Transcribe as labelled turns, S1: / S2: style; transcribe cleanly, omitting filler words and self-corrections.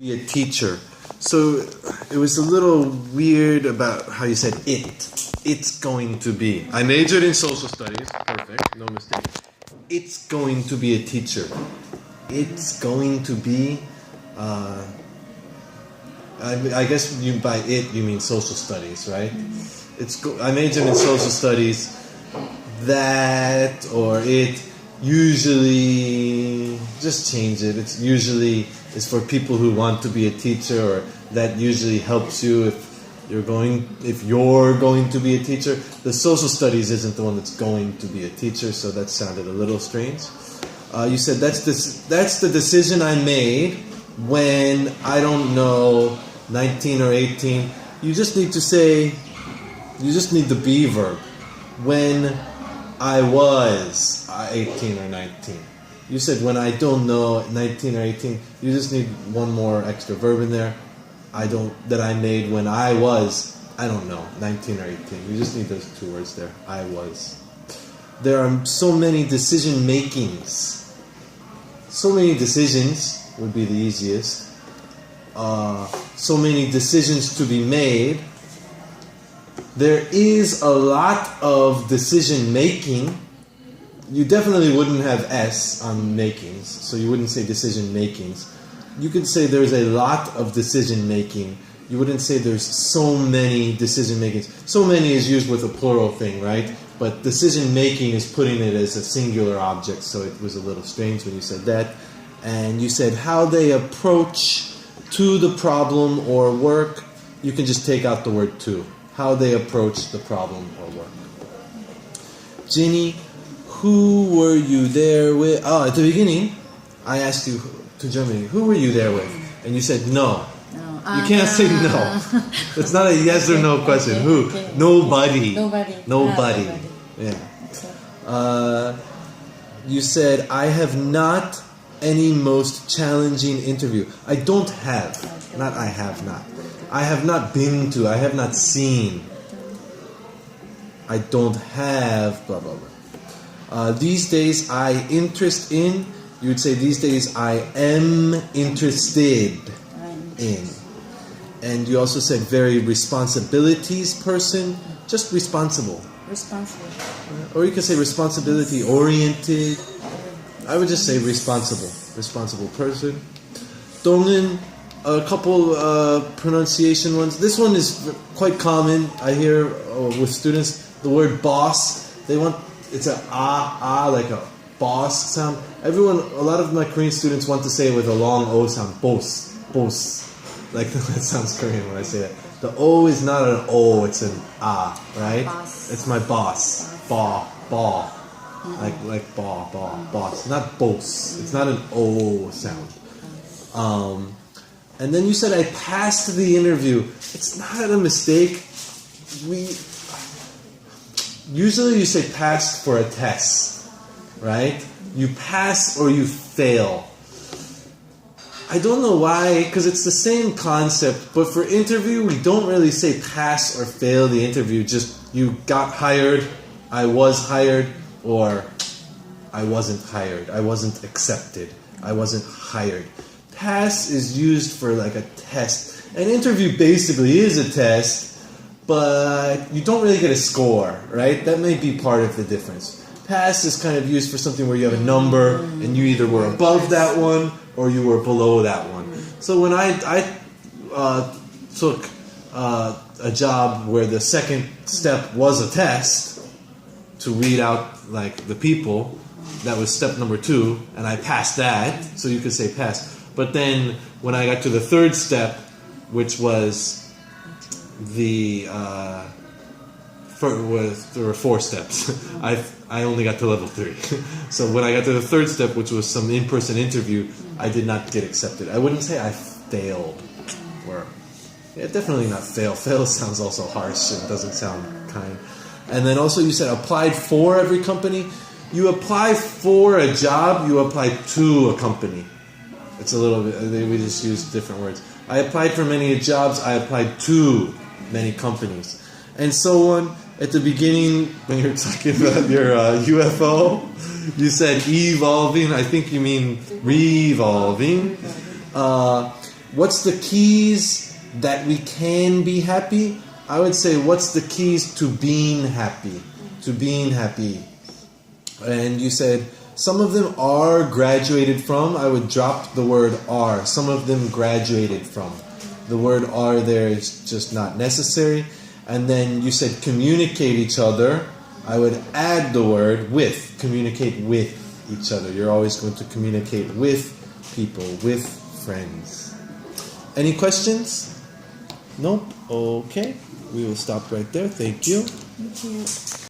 S1: Be a teacher. So it was a little weird about how you said it. It's going to be. I majored in social studies. Perfect. No mistake. It's going to be a teacher. It's going to be. I guess by it you mean social studies, right? I majored in social studies. That or it usually just change it. It's usually is for people who want to be a teacher, or that usually helps you if you're going to be a teacher. The social studies isn't the one that's going to be a teacher, so that sounded a little strange. You said that's the decision I made when, I don't know, 19 or 18. You just need the be verb. When I was 18 or 19. You said when I don't know, 19 or 18. You just need one more extra verb in there. That I made when I was, I don't know, 19 or 18. You just need those two words there. I was. There are so many decision makings. So many decisions would be the easiest. So many decisions to be made. There is a lot of decision making. You definitely wouldn't have S on makings, so you wouldn't say decision makings. You could say there's a lot of decision making. You wouldn't say there's so many decision makings. So many is used with a plural thing, right? But decision making is putting it as a singular object, so it was a little strange when you said that. And you said how they approach to the problem or work. You can just take out the word to. How they approach the problem or work. Ginny, who were you there with? At the beginning, I asked you to Germany, who were you there with? And you said no. You can't say no. It's not a yes or no question.
S2: Okay,
S1: who?
S2: okay.
S1: Nobody.
S2: Nobody.
S1: Nobody.
S2: Yeah.
S1: Okay. You said, I have not any most challenging interview. I don't have. Not I have not. I have not been to. I have not seen. I don't have blah blah blah. These days I interest in. You would say these days I am interested in. And you also said very responsibilities person. Just responsible.
S2: Responsible.
S1: Or you could say responsibility oriented. I would just say responsible. Responsible person. Dongin, a couple pronunciation ones. This one is quite common. I hear with students the word boss. It's a like a boss sound. A lot of my Korean students want to say it with a long O sound. Boss. Like that sounds Korean when I say that. The O is not an O, it's an right?
S2: Boss.
S1: It's my boss. Ba. Like boss. Not boss. It's not an O sound. And then you said I passed the interview. It's not a mistake. Usually you say passed for a test, right? You pass or you fail. I don't know why, because it's the same concept, but for interview, we don't really say pass or fail the interview. Just you got hired, I was hired, or I wasn't hired, I wasn't accepted, I wasn't hired. Pass is used for like a test. An interview basically is a test, but you don't really get a score, right? That may be part of the difference. Pass is kind of used for something where you have a number and you either were above that one or you were below that one. So when I took a job where the second step was a test to read out like the people, that was step number 2, and I passed that, so you could say pass. But then when I got to the third step, which was there were 4 steps. I only got to level 3. So when I got to the third step, which was some in-person interview, I did not get accepted. I wouldn't say I failed. Definitely not fail. Fail sounds also harsh and doesn't sound kind. And then also you said applied for every company. You apply for a job, you apply to a company. It's a little bit, we just use different words. I applied for many jobs, I applied to many companies. And so on. At the beginning, when you're talking about your UFO, you said evolving. I think you mean revolving. what's the keys that we can be happy? I would say, what's the keys to being happy? To being happy. And you said, some of them are graduated from. I would drop the word are. Some of them graduated from. The word are there is just not necessary. And then you said communicate each other. I would add the word with. Communicate with each other. You're always going to communicate with people, with friends. Any questions? Nope. Okay. We will stop right there. Thank you.
S2: Thank you.